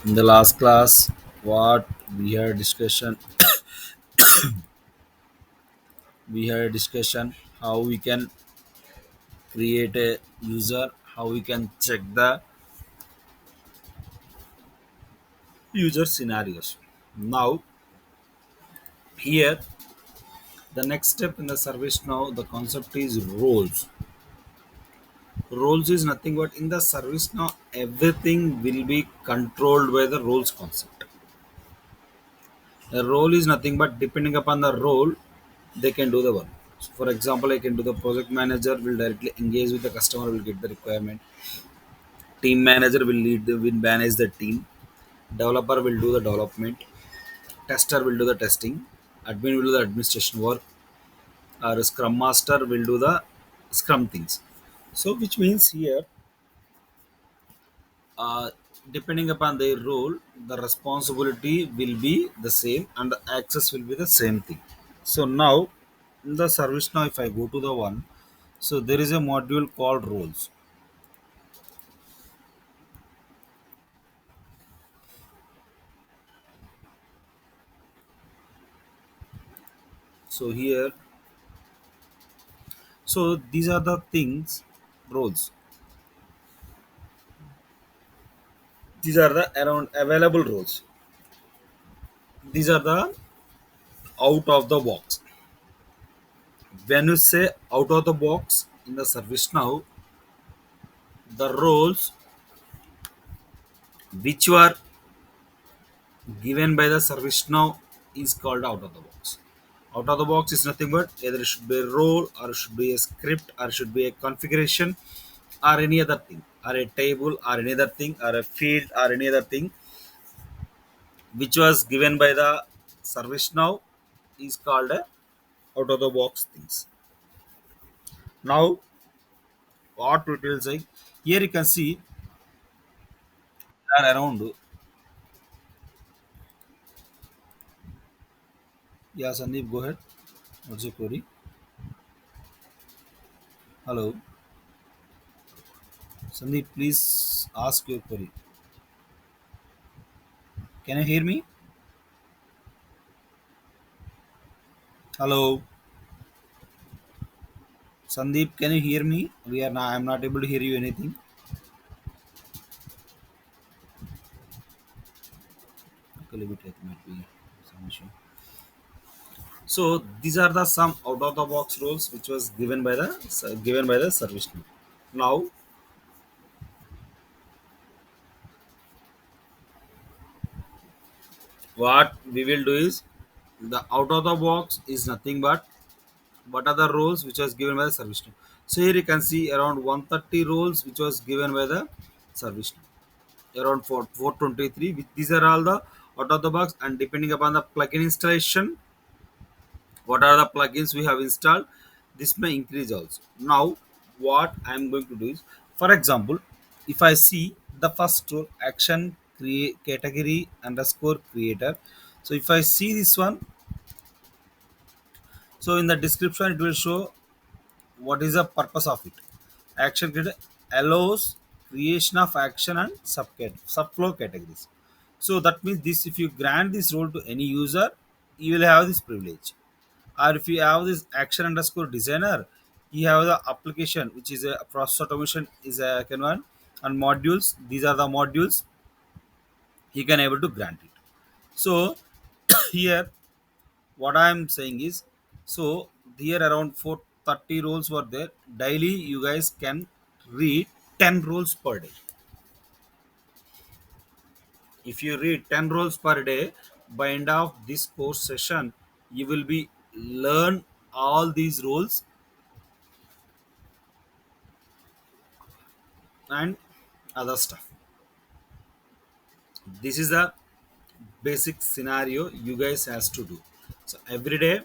In the last class, what we had discussion, we had a discussion how we can create a user, how we can check the user scenarios. Now, here the next step in the service now, the concept is roles. Roles is nothing but in the service now, everything will be controlled by the roles concept. The role is nothing but depending upon the role, they can do the work. So for example, I can do the project manager will directly engage with the customer, will get the requirement. Team manager will manage the team. Developer will do the development. Tester will do the testing. Admin will do the administration work. Or Scrum Master will do the Scrum things. So which means here, uh, depending upon their role, the responsibility will be the same and the access will be the same thing. So now in the service now, if I go to the one, so there is a module called roles. So here, so these are the things, roles. These are the around available roles. These are the out of the box. When you say out of the box in the service now, the roles which were given by the service now is called out of the box. Out of the box is nothing but either it should be a role or it should be a script or it should be a configuration or any other thing or a table or any other thing or a field or any other thing which was given by the service now is called a out of the box things. Now what it will say here you can see are around. Yeah, Sandeep, go ahead. What's your query? Hello, Sandeep, please ask your query. Can you hear me? Hello, Sandeep, can you hear me? We are not. I'm not able to hear you anything. Okay, leave it might be some issue. So these are the some out of the box rules which was given by the service now. Now what we will do is the out of the box is nothing but what are the roles which was given by the service now. So here you can see around 130 roles which was given by the service now. Around 423. These are all the out of the box and depending upon the plugin installation, what are the plugins we have installed, this may increase also. Now what I am going to do is, for example, if I see the first role action create category underscore creator, so if I see this one, so in the description it will show what is the purpose of it. Action creator allows creation of action and subflow categories. So that means this, if you grant this role to any user, you will have this privilege. Or if you have this action underscore designer, you have the application which is a process automation is a second one, and modules, these are the modules you can able to grant it. So here what I am saying is, so here around 430 roles were there. Daily you guys can read 10 roles per day. If you read 10 roles per day, by end of this course session you will be learn all these roles and other stuff. This is the basic scenario you guys has to do. So every day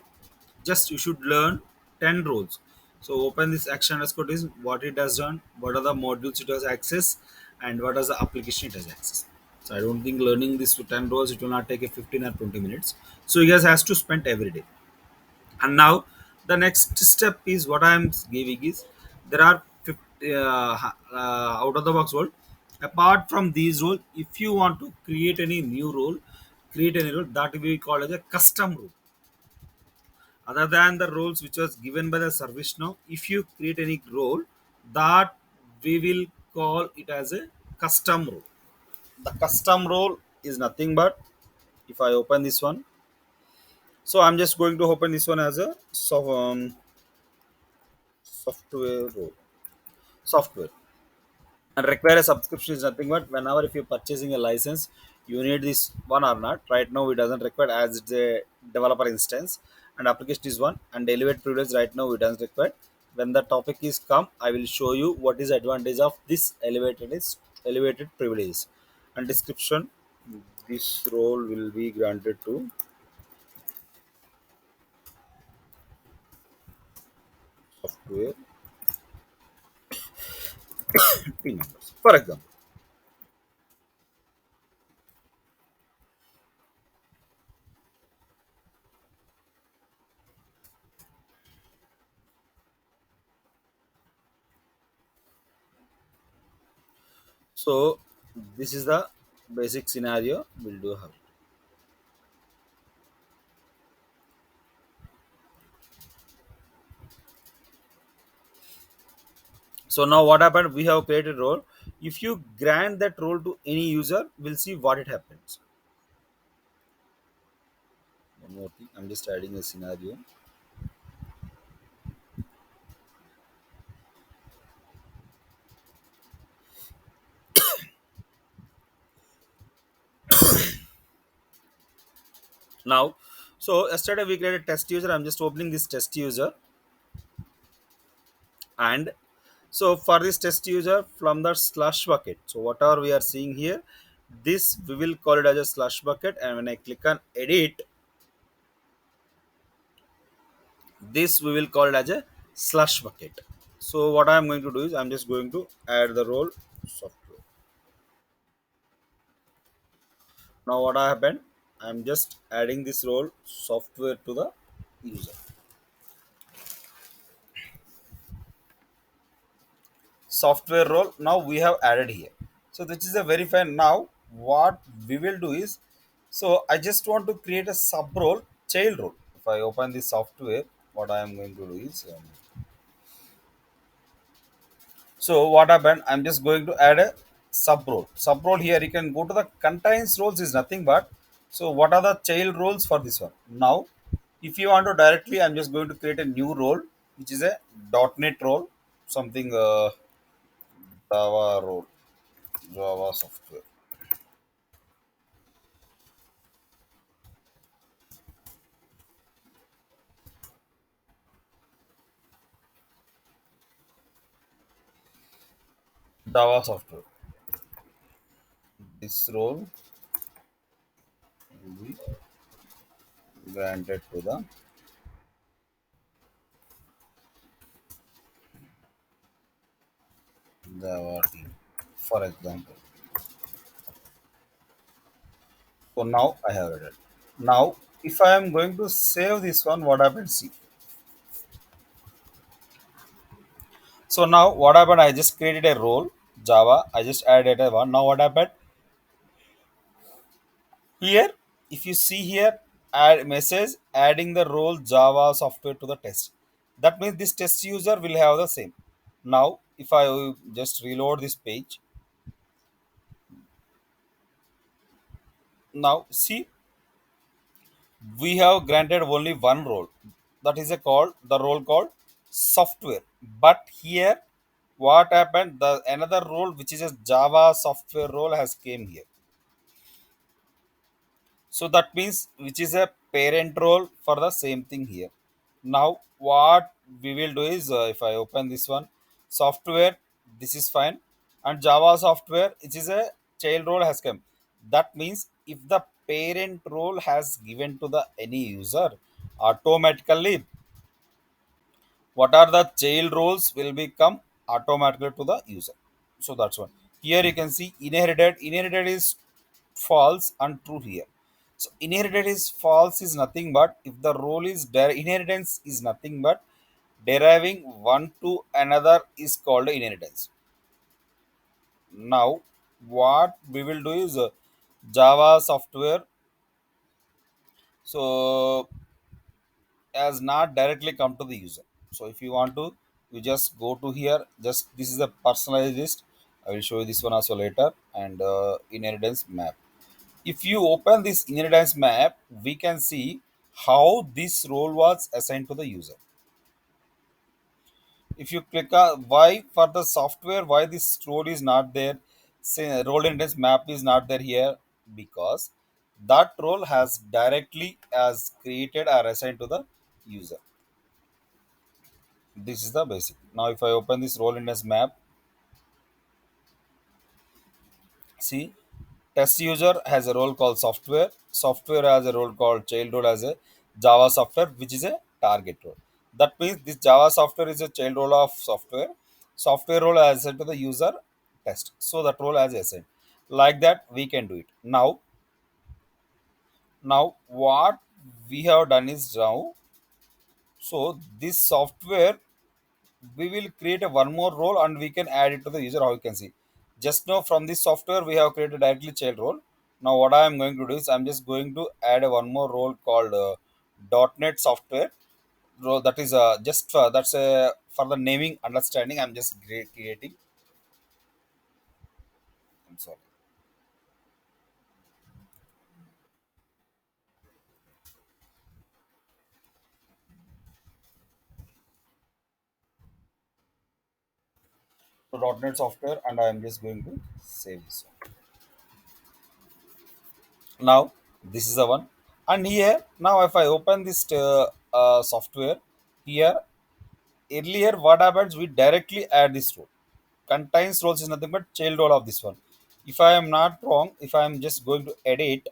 just you should learn 10 roles. So open this action underscore is what it has done, what are the modules it has access, and what is the application it has access. So I don't think learning this to 10 roles it will not take a 15 or 20 minutes. So you guys has to spend every day. And now the next step is what I am giving is there are 50, out of the box world. Apart from these roles, if you want to create any role that we call as a custom role. Other than the roles which was given by the service now, if you create any role, that we will call it as a custom role. The custom role is nothing but, if I open this one, so I'm just going to open this one as a software role. Software and require a subscription is nothing but whenever if you're purchasing a license, you need this one or not. Right now it doesn't require as it's a developer instance, and application is one, and elevate privilege right now it doesn't require. When the topic is come, I will show you what is advantage of this elevated privileges. And description, this role will be granted to software team members, for example. So this is the basic scenario we'll do how. So now what happened? We have created role. If you grant that role to any user, we'll see what it happens. One more thing, I'm just adding a scenario. Now, so yesterday we created test user. I'm just opening this test user, and so for this test user from the slush bucket. So whatever we are seeing here, this we will call it as a slush bucket. And when I click on edit, this we will call it as a slush bucket. So what I'm going to do is I'm just going to add the role software. Now what happened? I'm just adding this role software to the user. Software role now we have added here. So this is a very fine. Now what we will do is, so I just want to create a sub role, child role. If I open the software, what I am going to do is, so what happened? I'm just going to add a sub role. Sub role here you can go to the contains roles is nothing but, so what are the child roles for this one? Now, if you want to directly, I'm just going to create a new role, which is a .NET role, something Java role, Java software, Java software. This role will be granted to the Java team, for example. So now I have added. Now, if I am going to save this one, what happens? See. So now what happened? I just created a role Java. I just added a one. Now what happened? Here, if you see here, add message adding the role Java software to the test. That means this test user will have the same. Now, if I just reload this page, now see, we have granted only one role. That is a called the role called software. But here, what happened? The another role which is a Java software role has came here. So that means which is a parent role for the same thing here. Now what we will do is, if I open this one, software, this is fine, and Java software, which is a child role has come. That means if the parent role has given to the any user, automatically what are the child roles will become automatically to the user. So that's one. Here you can see inherited is false and true here. So inherited is false is nothing but if the role is inheritance is nothing but deriving one to another is called inheritance. Now what we will do is Java software. So has not directly come to the user. So if you want to, you just go to here. Just this is a personalized list. I will show you this one also later. And inheritance map. If you open this inheritance map, we can see how this role was assigned to the user. If you click on why for the software, why this role is not there, say role inheritance map is not there here, because that role has directly as created or assigned to the user. This is the basic. Now if I open this role index map, see, test user has a role called software, software has a role called child role as a Java software, which is a target role. That means this Java software is a child role of software, software role as assigned to the user test, so that role as assigned. Like that we can do it. Now what we have done is, now so this software, we will create a one more role and we can add it to the user. How you can see, just now from this software we have created directly child role. Now what I am going to do is, I'm just going to add a one more role called .NET software role. That is just that's for the naming understanding, I'm just creating. I'm sorry. So .NET software, and I am just going to save this one. Now this is the one. And here now if I open this software here, earlier what happens, we directly add this role. Contains roles is nothing but child role of this one. If I am not wrong, if I am just going to edit,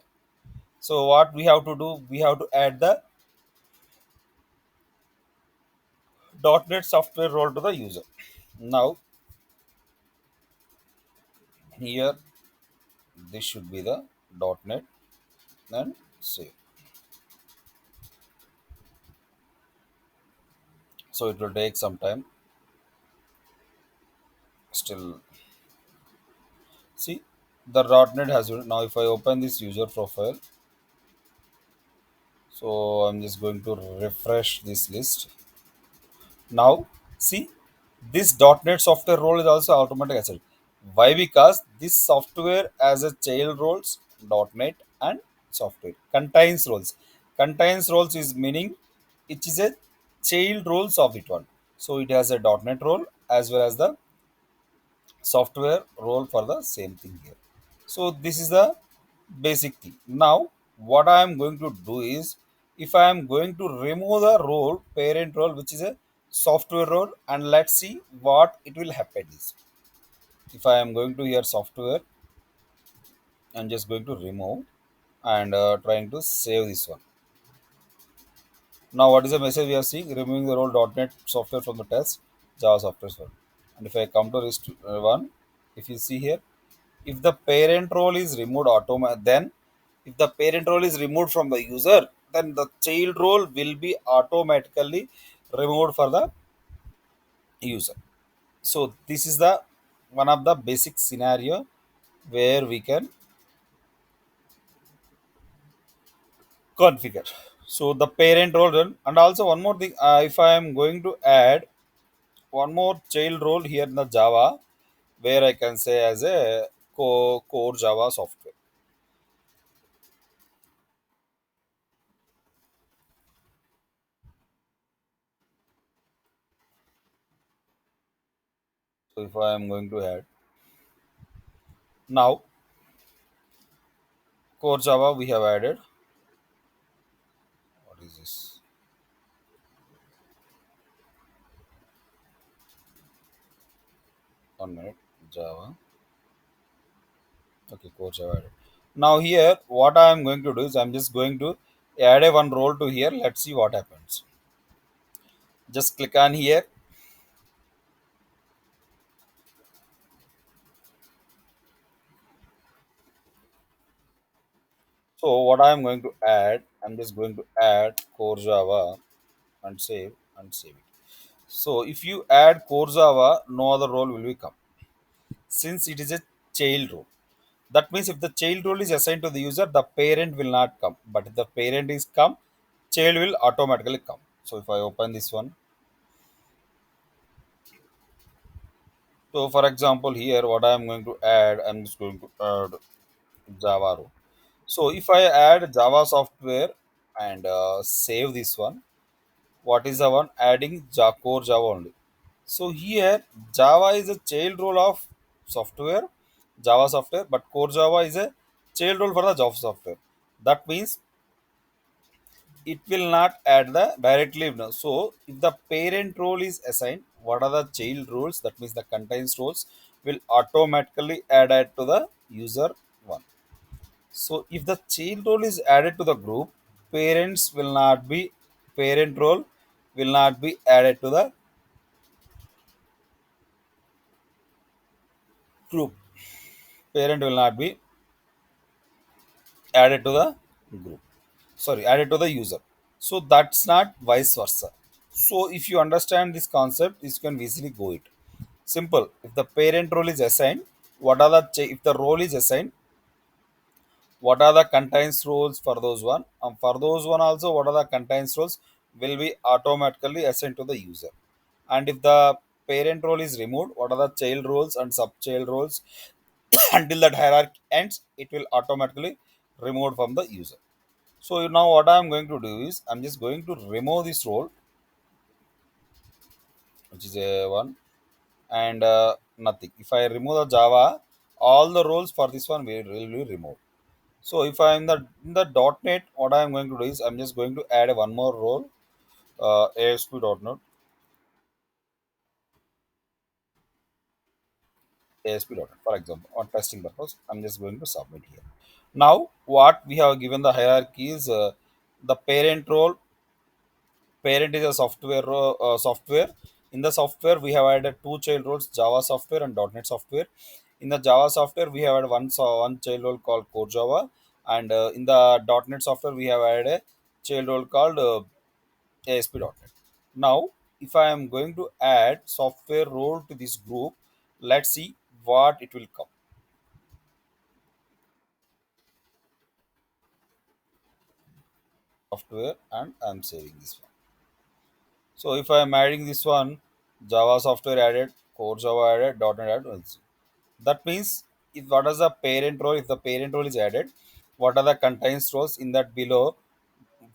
so what we have to do, we have to add the .NET software role to the user. Now here this should be the .NET, and save. So it will take some time still. See, the .NET has now if I open this user profile, so I'm just going to refresh this list. Now, see, this .NET software role is also automatic asset. Why? Because this software as a child roles .NET and software contains roles. Contains roles is meaning it is a child roles of it one. So it has a .NET role as well as the software role for the same thing here. So this is the basic thing. Now what I am going to do is, if I am going to remove the role parent role which is a software role, and let's see what it will happen is, if I am going to here software, I'm just going to remove and trying to save this one. Now what is the message we are seeing? Removing the role .NET software from the test Java software one. And if I come to this one, if you see here, if the parent role is removed then if the parent role is removed from the user, then the child role will be automatically removed for the user. So this is the one of the basic scenario where we can configure. So the parent role run, and also one more thing, if I am going to add one more child role here in the Java, where I can say as a core Java software. So if I am going to add now core Java, we have added. What is this? One minute. Java. Okay, core Java added. Now here, what I am going to do is, I'm just going to add a one role to here. Let's see what happens. Just click on here. So what I am going to add, I'm just going to add core Java and save it. So if you add core Java, no other role will be come, since it is a child role. That means if the child role is assigned to the user, the parent will not come. But if the parent is come, child will automatically come. So if I open this one, so for example here, what I am going to add, I'm just going to add Java role. So if I add Java software and save this one, what is the one adding core Java only. So here Java is a child role of software, Java software, but core Java is a child role for the Java software. That means it will not add the directly no. So if the parent role is assigned, what are the child roles, that means the contains roles will automatically add to the user one. So if the child role is added to the group, parents will not be parent role will not be added to the group, parent will not be added to the group, sorry, added to the user. So that's not vice versa. So if you understand this concept, you can easily go it. Simple. If the parent role is assigned, what are the if the role is assigned, what are the contains roles for those one? For those one also, what are the contains roles will be automatically assigned to the user. And if the parent role is removed, what are the child roles and sub child roles? Until that hierarchy ends, it will automatically removed from the user. So now what I am going to do is I'm just going to remove this role, which is a one, and nothing. If I remove the Java, all the roles for this one will be removed. So if I am in the .NET, what I am going to do is I'm just going to add one more role, ASP.NET, ASP.NET, for example, on testing purpose. I'm just going to submit here. Now, what we have given the hierarchy is the parent role. Parent is a software. In the software, we have added two child roles: Java software and .NET software. In the Java software, we have added one child role called Core Java, and in the .NET software, we have added a child role called ASP.NET. Now, if I am going to add software role to this group, let's see what it will come. Software, and I'm saving this one. So if I am adding this one, Java software added, Core Java added, .NET added. That means if what is the parent role, if the parent role is added, what are the contains roles in that below?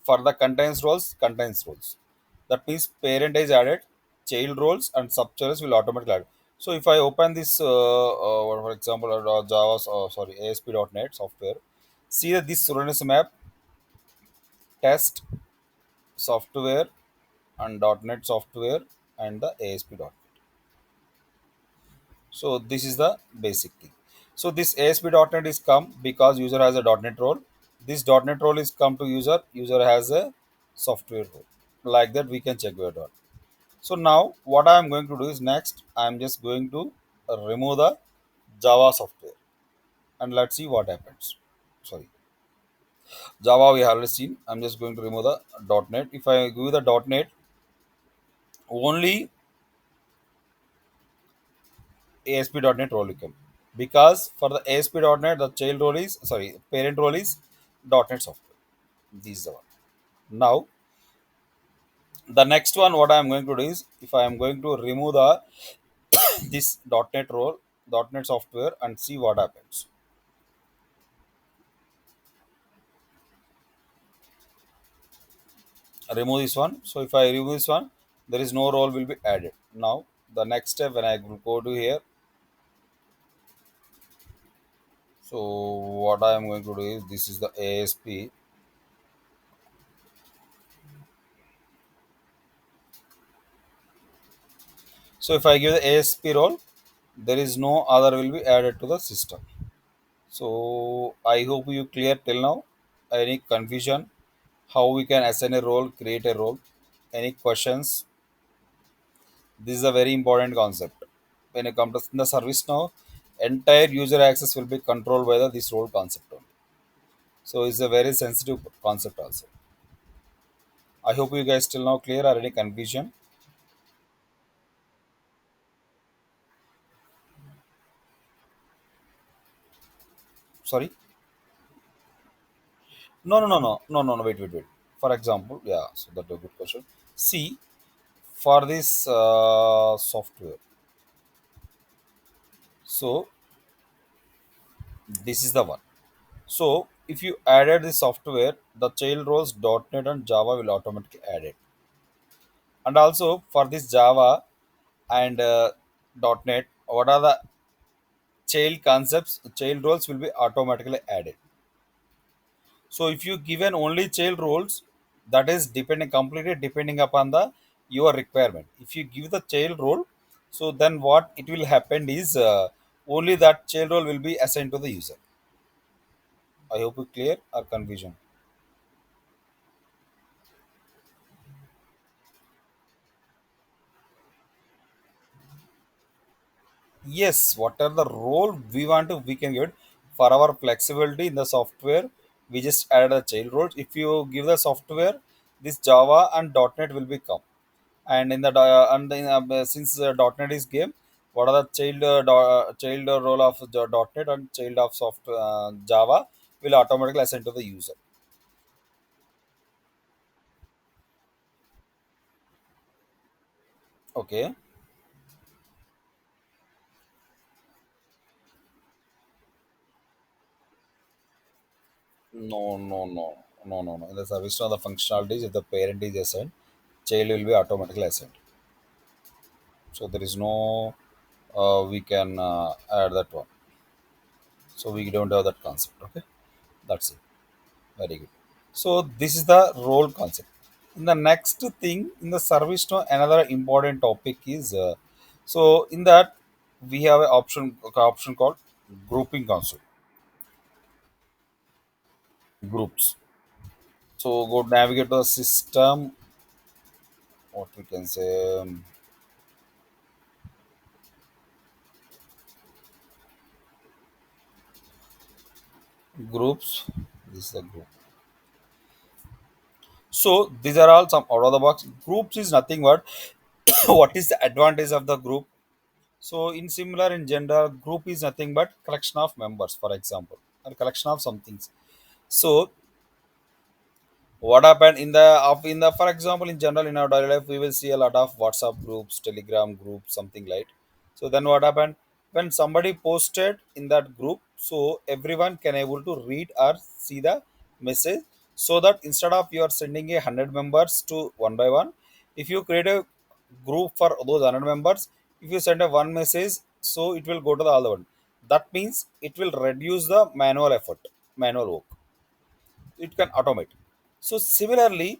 For the contains roles. That means parent is added, child roles and subchild will automatically add. So if I open this, for example, Java, sorry, ASP.NET software, see that this Uranus map test software and .NET software and the ASP.NET. So this is the basic thing. So this ASP.NET is come because user has a .NET role. This .NET role is come to user. User has a software role. Like that, we can check your dot. So now what I am going to do is next I am just going to remove the Java software and let's see what happens. Sorry, Java we have already seen. I'm just going to remove the .NET. If I give the .NET, only ASP.NET role will come because for the ASP.NET the child role is, sorry, parent role is .NET software. This is the one. Now the next one what I am going to do is if I am going to remove the this .NET role, .NET software and see what happens. Remove this one. So if I remove this one, there is no role will be added. Now the next step when I will go to here. So what I am going to do is this is the ASP. So if I give the ASP role, there is no other will be added to the system. So I hope you clear till now. Any confusion? How we can assign a role, create a role? Any questions? This is a very important concept. When it comes to the service now, entire user access will be controlled by this role concept only. So it's a very sensitive concept also. I hope you guys still now clear or any confusion. Sorry. No. Wait. For example, yeah. So that's a good question. See, for this software. So this is the one. So if you added the software, the child roles .NET and Java will automatically add it. And also for this Java and .NET, what are the child concepts? Child roles will be automatically added. So if you given only child roles, that is depending completely depending upon the your requirement. If you give the child role, so then what it will happen is only that child role will be assigned to the user. I hope you clear or confusion. Yes, whatever the role we want to, we can give it for our flexibility in the software. We just added a child role. If you give the software, this Java and .NET will become. And in the since .NET is game, what are the child role of the .NET and child of Java will automatically assign to the user. Okay. No. In the service now the functionalities, if the parent is assigned, child will be automatically assigned. So there is no we can add that one. So we don't have that concept. Okay, that's it. Very good. So this is the role concept. In the next thing in the service now, another important topic is so in that we have an option called grouping concept, groups. So go navigate to the system. What we can say, groups. This is the group. So these are all some out of the box. Groups is nothing but what is the advantage of the group. So in similar in general, group is nothing but collection of members, for example, or collection of some things. So what happened in the for example in general in our daily life we will see a lot of WhatsApp groups, Telegram groups, something like. So then what happened when somebody posted in that group, so everyone can able to read or see the message. So that instead of you are sending 100 members to one by one, if you create a group for those 100 members, if you send a one message, so it will go to the other one. That means it will reduce the manual effort, manual work. It can automate. So similarly,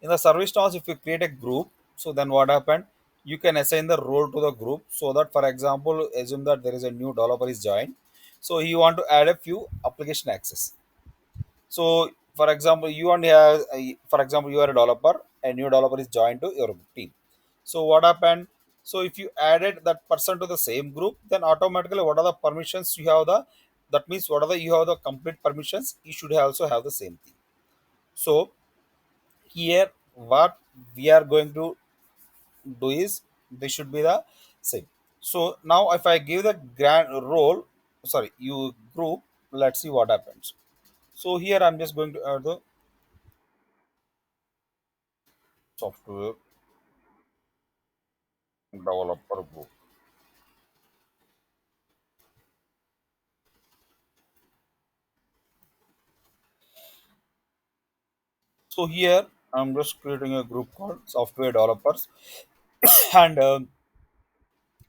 in the service nows, if you create a group, so then what happened? You can assign the role to the group so that, for example, assume that there is a new developer is joined. So you want to add a few application access. So, for example, you only have, for example, you are a developer, a new developer is joined to your team. So what happened? So if you added that person to the same group, then automatically what are the permissions you have the that means what are the you have the complete permissions, you should also have the same thing. So here what we are going to do is they should be the same. So now if I give the grand role, sorry, you group, let's see what happens. So here I'm just going to add the software developer group. So here I'm just creating a group called software developers and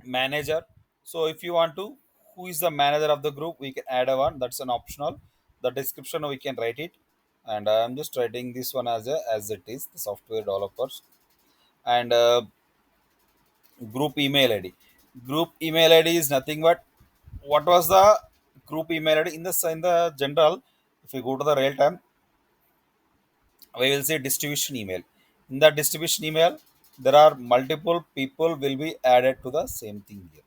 manager. So if you want to, who is the manager of the group, we can add a one. That's an optional. The description we can write it, and I'm just writing this one as a as it is the software developers and group email ID. Group email ID is nothing but what was the group email ID in the general. If you go to the real time, we will say distribution email. In the distribution email, there are multiple people will be added to the same thing here.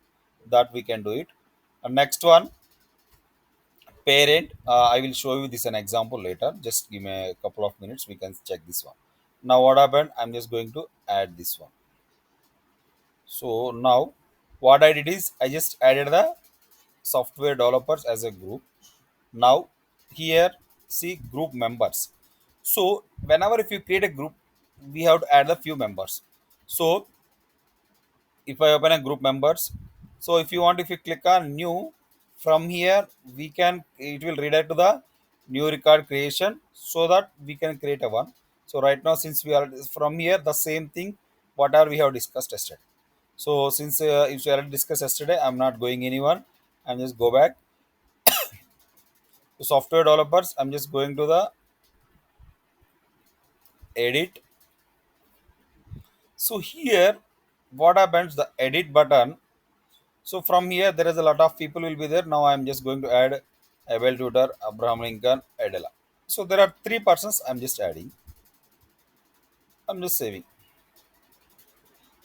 That we can do it. And next one, parent. I will show you this an example later. Just give me a couple of minutes. We can check this one. Now what happened? I'm just going to add this one. So now what I did is I just added the software developers as a group. Now here see group members. So whenever if you create a group, we have to add a few members. So if I open a group members, so if you want, if you click on new, from here we can, it will redirect to the new record creation so that we can create a one. So right now since we are from here the same thing whatever we have discussed yesterday. So since if we already discussed yesterday, I'm not going anyone. I'm just go back to software developers. I'm just going to the edit. So here what happens, the edit button. So from here there is a lot of people will be there. Now I'm just going to add Abel Tutor, Abraham Lincoln, Adela. So there are three persons I'm just adding. I'm just saving.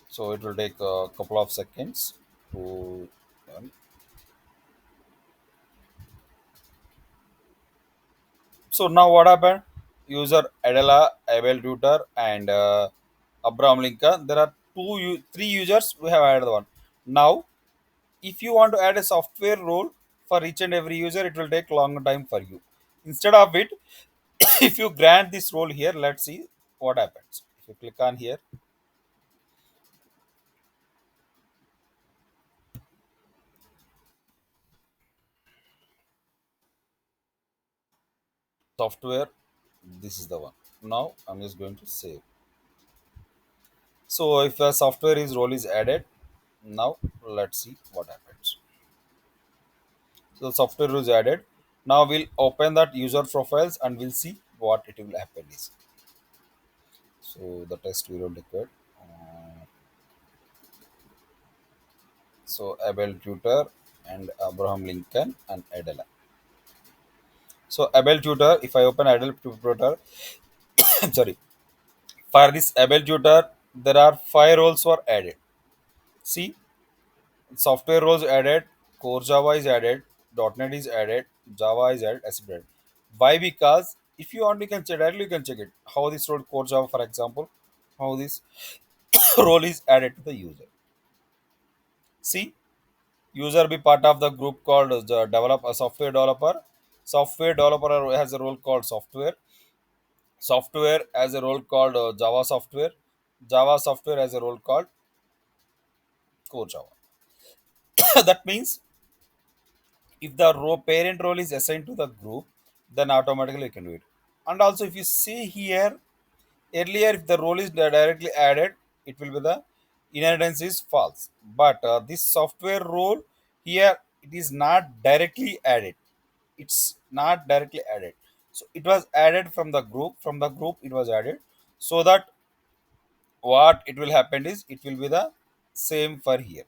So it will take a couple of seconds to so now what happened? User Adela, Abel Tutor, and Abraham Lincoln. There are three users. We have added one. Now, if you want to add a software role for each and every user, it will take long time for you. Instead of it, if you grant this role here, let's see what happens. If you click on here, software. This is the one. Now I'm just going to save. So if a software is role is added, now let's see what happens. So software is added. Now we'll open that user profiles and we'll see what it will happen is. So the test we will record. So Abel Tutor and Abraham Lincoln and Adela. So Abel Tutor, if I open Abel Tutor, I'm sorry. For this Abel Tutor, there are five roles were added. See, software roles added, core Java is added, .NET is added, Java is added, etc. Why? Because if you want, you can check directly. You can check it how this role core Java, for example, how this role is added to the user. See, user be part of the group called the developer, software developer. Software developer has a role called software. Software has a role called Java software. Java software has a role called core Java. That means if the parent role is assigned to the group, then automatically you can do it. And also, if you see here, earlier if the role is directly added, it will be the inheritance is false. But this software role here, it is not directly added. It's not directly added. So it was added from the group. From the group, it was added so that what it will happen is it will be the same for here.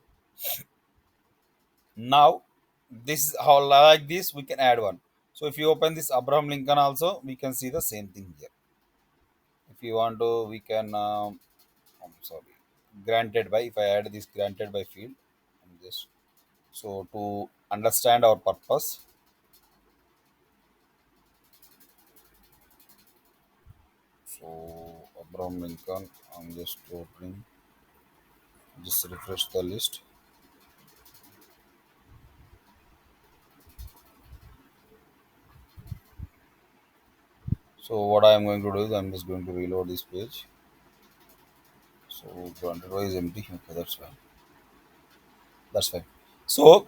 Now this is how like this we can add one. So if you open this Abraham Lincoln also, we can see the same thing here. If you want to, we can I'm sorry, granted by, if I add this granted by field, I'm just so to understand our purpose. So Abraham Lincoln, I'm just opening, just refresh the list. So what I am going to do is I'm just going to reload this page. So granted by is empty. Okay, that's fine. That's fine. So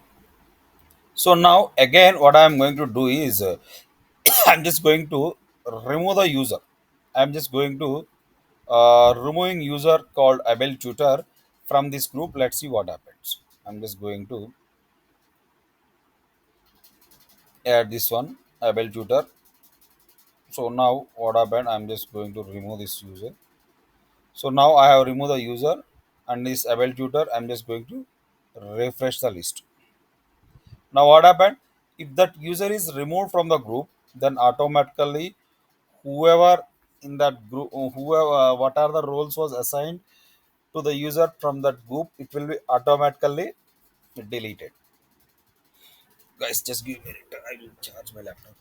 now again, what I am going to do is I'm just going to remove the user. I'm just going to removing user called Abel Tutor from this group. Let's see what happens. I'm just going to add this one Abel Tutor. So now what happened? I'm just going to remove this user. So now I have removed the user and this Abel Tutor. I'm just going to refresh the list. Now what happened? If that user is removed from the group, then automatically whoever in that group, whoever what are the roles was assigned to the user from that group, it will be automatically deleted. Guys, just give me a minute. I will charge my laptop.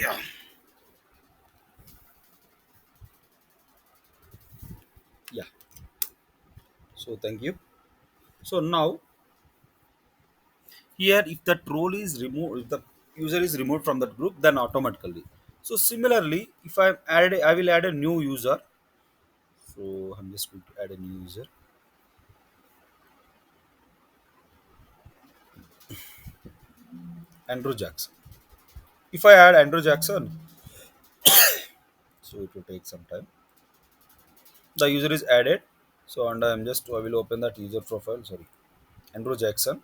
Yeah. Yeah. So thank you. So now here, if that role is removed, if the user is removed from that group, then automatically. So similarly, if I will add a new user. So I'm just going to add a new user, Andrew Jackson. If I add Andrew Jackson, so it will take some time. The user is added. So and I will open that user profile. Sorry, Andrew Jackson.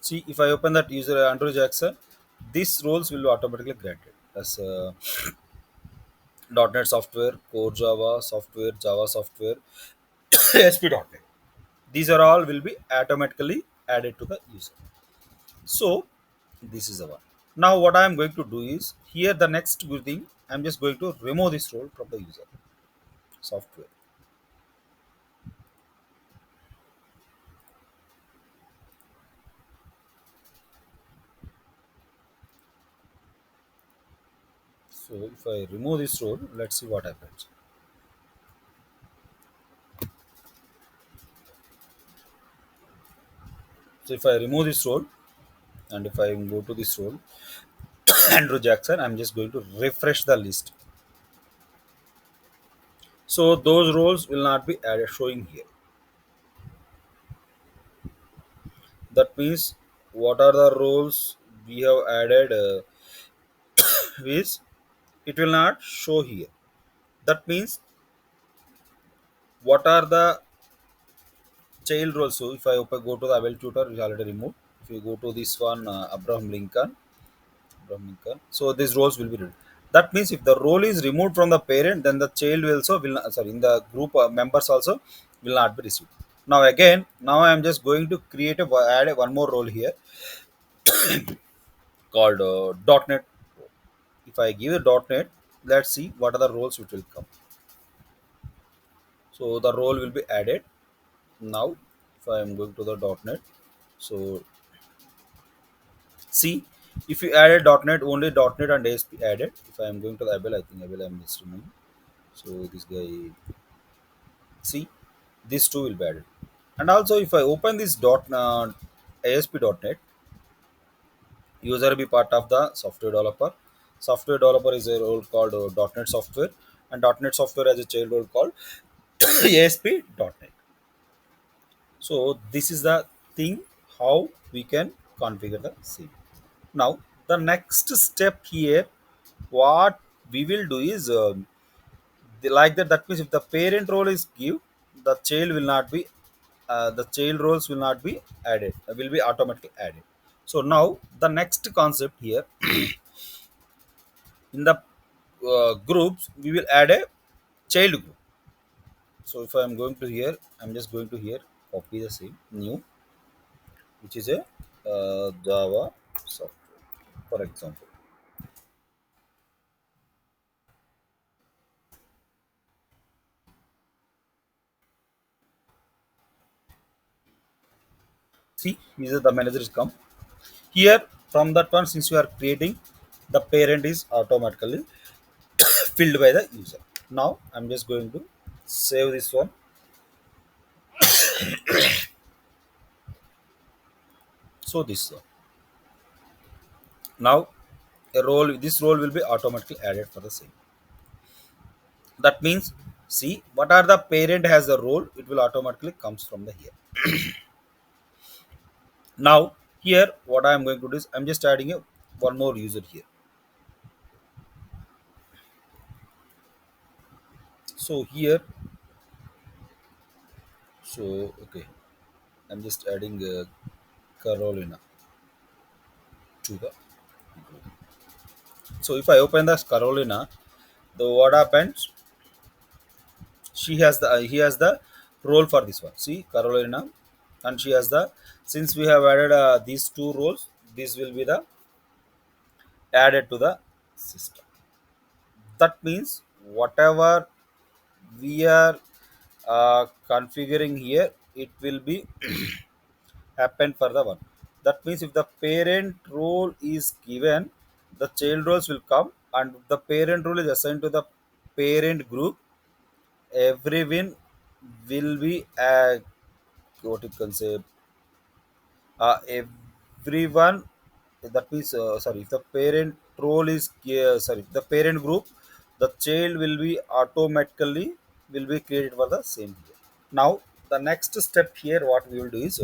See, if I open that user Andrew Jackson, these roles will be automatically granted as .NET software, Core Java software, Java software, ASP.NET. These are all will be automatically added to the user. So this is the one. Now what I am going to do is here the next good thing I am just going to remove this role from the user software. So if I remove this role, let's see what happens. So if I remove this role and if I go to this role, Andrew Jackson, I'm just going to refresh the list. So those roles will not be added showing here. That means what are the roles we have added is it will not show here. That means what are the child roles. So if I go to the Abel tutor, is already removed. If you go to this one, Abraham Lincoln, so these roles will be removed. That means if the role is removed from the parent, then the child will also will not, sorry, in the group members also will not be received. Now again, now I am just going to create one more role here called .NET. If I give a .NET, let's see what are the roles which will come. So the role will be added now. If I am going to the .NET, so see, if you added .NET, only .NET and ASP added. If I am going to the Abel, I think Abel I am just removing. So this guy, see, these two will be added. And also, if I open this ASP.NET, user will be part of the software developer. Software developer is a role called .NET software, and .NET software has a child role called ASP.NET. So this is the thing how we can configure the same. Now the next step here, what we will do is like that. That means if the parent role is give, the child will not be, the child roles will not be added. Will be automatically added. So now the next concept here in the groups we will add a child group. So if I am going to here, I'm just going to here copy the same new, which is a Java software, for example. See, here the manager is come. Here from that one, since you are creating, the parent is automatically filled by the user. Now I'm just going to save this one. So this one. Now a role, this role will be automatically added for the same. That means, see, what are the parent has the role, it will automatically comes from the here. Now here what I am going to do is I'm just adding a one more user here. So here, so okay, I'm just adding Carolina to the group. So if I open the Carolina, the what happens? She has the he has the role for this one. See Carolina, and she has the, since we have added these two roles, this will be the added to the system. That means whatever we are configuring here, it will be happen for the one. That means if the parent role is given, the child roles will come, and the parent role is assigned to the parent group. Everyone will be what you can say, everyone, that means sorry, if the parent role is sorry, the parent group, the child will be automatically will be created for the same here. Now the next step here, what we will do is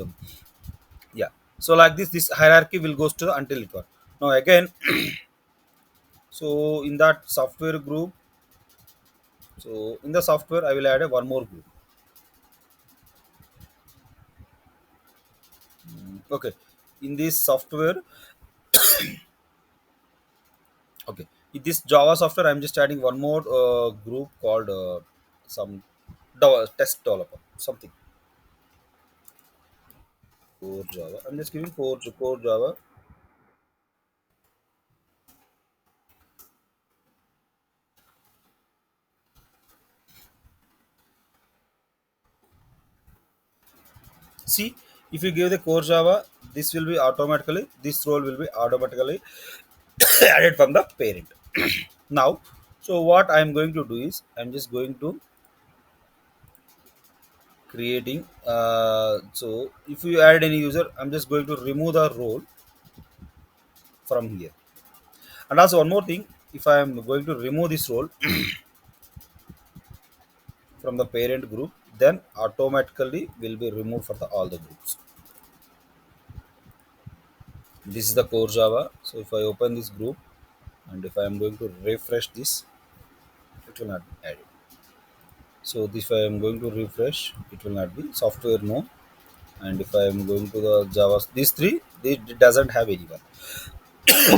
yeah, so like this hierarchy will goes to the until it one. Now again, so in that software group, so in the software I will add a one more group. Okay, in this software, okay, in this Java software I'm just adding one more group called some test developer something, core Java. I'm just giving core Java. See, if you give the core Java, this will be automatically, this role will be automatically added from the parent. Now, so what I'm going to do is I'm just going to creating. So if you add any user, I'm just going to remove the role from here. And also one more thing, if I am going to remove this role from the parent group, then automatically will be removed for the all the groups. This is the core Java. So if I open this group and if I am going to refresh this, it will not be added. So if I am going to refresh, it will not be software no. And if I am going to the Java, these three, it doesn't have anyone.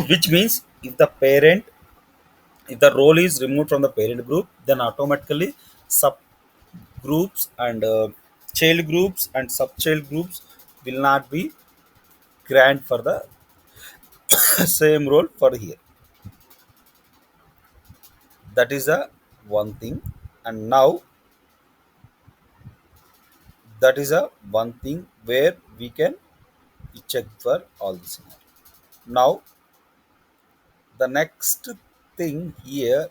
Which means if the role is removed from the parent group, then automatically sub groups and child groups and sub child groups will not be grant for the same role for here. That is a one thing. And now that is a one thing where we can check for all the scenario. Now the next thing here,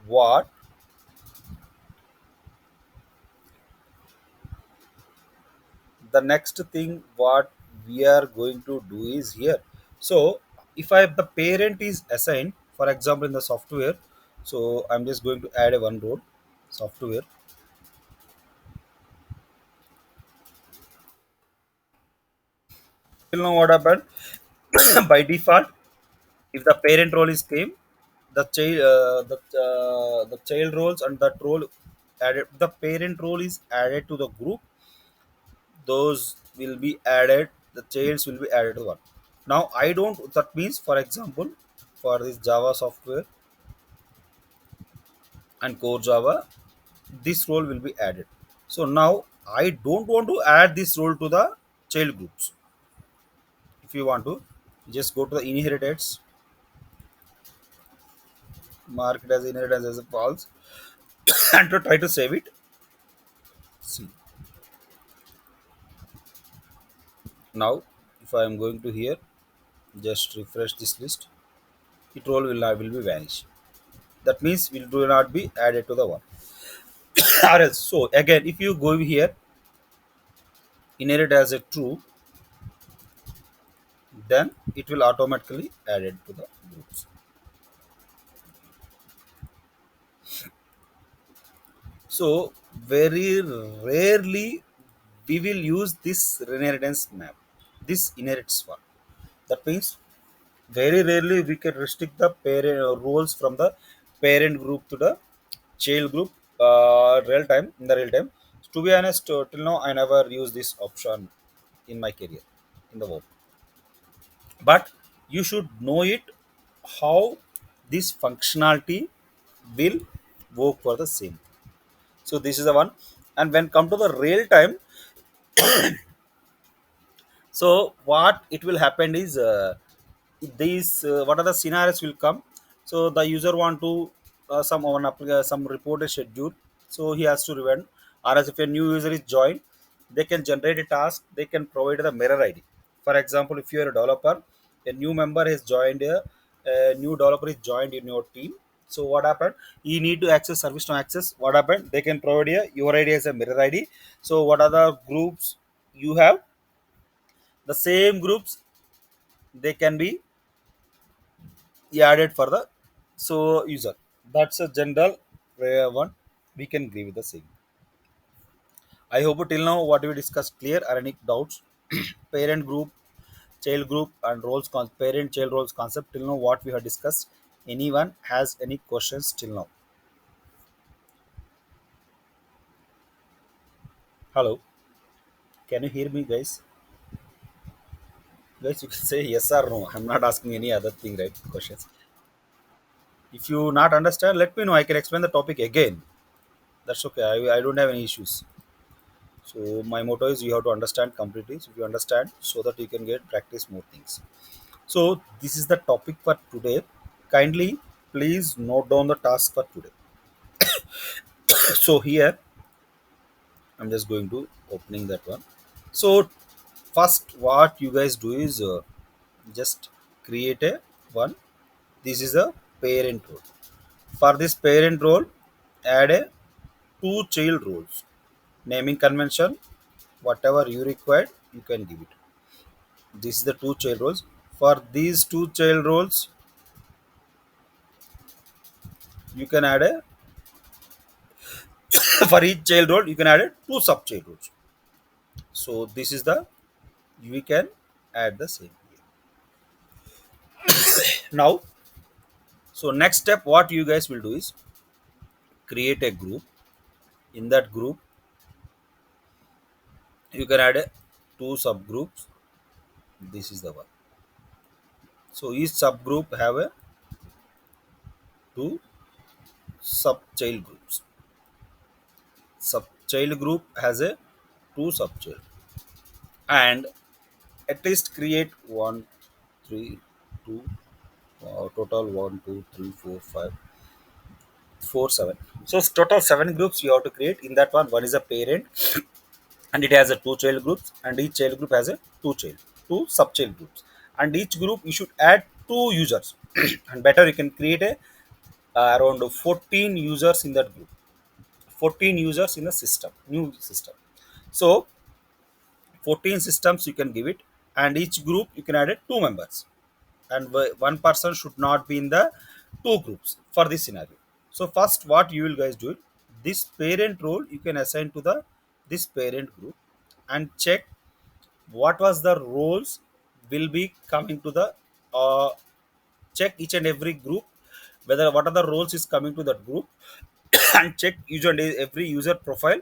what the next thing what we are going to do is here. So if I the parent is assigned, for example in the software, so I'm just going to add a one role software. You know what happened? By default, if the parent role is came, the child roles and that role added, the parent role is added to the group, those will be added, the childs will be added to one. Now I don't, that means for example for this Java software and core Java, this role will be added. So now I don't want to add this role to the child groups. If you want to, just go to the inheritance, mark it as inheritance as a false, and to try to save it. See, now if I am going to here, just refresh this list, it role will be vanish. That means will do not be added to the one. Or else, so again if you go here, inherit as a true, then it will automatically added to the groups. So very rarely we will use this inheritance map, this inherits one. That means very rarely we can restrict the parent roles from the parent group to the child group real time in the real time. To be honest, till now I never use this option in my career in the work. But you should know it how this functionality will work for the same. So this is the one. And when come to the real time, so what it will happen is these what are the scenarios will come. So the user want to some report is scheduled, so he has to revent, or as if a new user is joined, They can generate a task, they can provide the mirror id. For example, if you are a developer, a new member has joined a new developer is joined in your team. So what happened, you need to access service no access. What happened, they can provide your id as a mirror id. So what are the groups you have, the same groups, they can be added for the so user. That's a general one, we can agree with the same. I hope till now what we discussed clear or any doubts. Parent group, child group, and parent child roles concept till now what we have discussed. Anyone has any questions till now? Hello, can you hear me, guys? Guys, you can say yes or no. I'm not asking any other thing, right? Questions. If you not understand, let me know. I can explain the topic again. That's okay. I don't have any issues. So my motto is you have to understand completely. So if you understand, so that you can get practice more things. So this is the topic for today. Kindly please note down the task for today. So here I'm just going to opening that one. So first what you guys do is just create a one. This is a parent role. For this parent role, add a two child roles. Naming convention, whatever you require, you can give it. This is the two child roles. For these two child roles, you can add a for each child role, you can add a two sub child roles. So this is the we can add the same here. Now, so next step, what you guys will do is create a group. In that group, you can add a two subgroups. This is the one. So each subgroup have a two sub child groups. Sub child group has a two sub child, and at least create one, three, two, total one, two, three, four, five, four, seven. So it's total seven groups you have to create. In that one, one is a parent, and it has a two child groups, and each child group has a two sub child groups, and each group you should add two users. And better you can create a around 14 users in that group, 14 users in a system, new system. So 14 systems you can give it, and each group you can add it two members, and one person should not be in the two groups for this scenario. So first what you will guys do, this parent role you can assign to the this parent group, and check what was the roles will be coming to the uh, check each and every group, whether what are the roles is coming to that group. And check each and every user profile,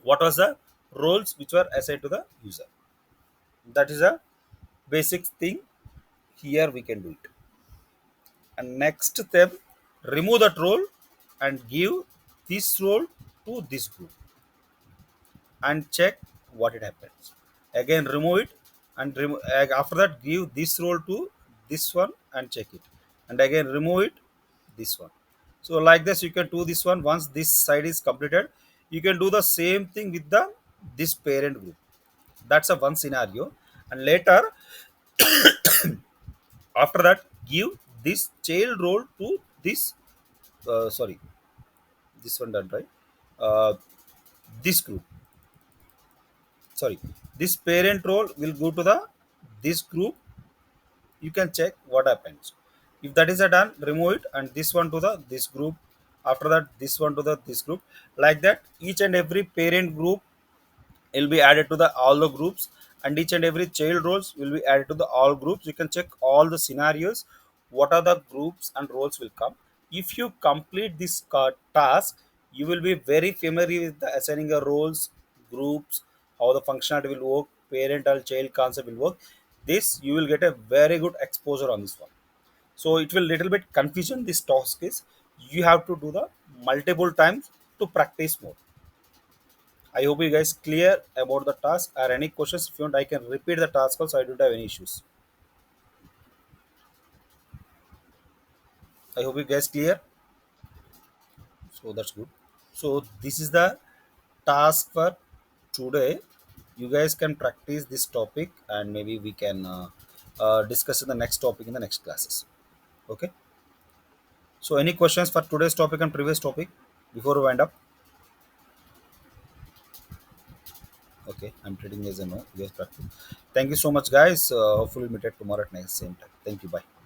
what was the roles which were assigned to the user. That is a basic thing. Here we can do it. And next step, remove that role and give this role to this group, and check what it happens. Again remove it, and after that give this role to this one and check it, and again remove it, this one. So like this you can do this one. Once this side is completed, you can do the same thing with the this parent group. That's a one scenario. And later, after that, give this child role to this sorry, this one done, right? uh, this group, sorry, this parent role will go to the this group. You can check what happens. If that is a done, remove it, and this one to the this group. After that, this one to the this group. Like that, each and every parent group will be added to the all the groups, and each and every child roles will be added to the all groups. You can check all the scenarios, what are the groups and roles will come. If you complete this task, you will be very familiar with the assigning the roles, groups, how the functionality will work, parental child concept will work. This you will get a very good exposure on this one. So it will little bit confusion. This task is you have to do the multiple times to practice more. I hope you guys clear about the task. Or any questions, if you want, I can repeat the task also. I don't have any issues. I hope you guys clear. So that's good. So this is the task for today. You guys can practice this topic, and maybe we can discuss the next topic in the next classes. Okay. So, any questions for today's topic and previous topic before we wind up? Okay, I'm treating as a no. Yes, practice. Thank you so much, guys. Hopefully, we'll meet at tomorrow at next same time. Thank you. Bye.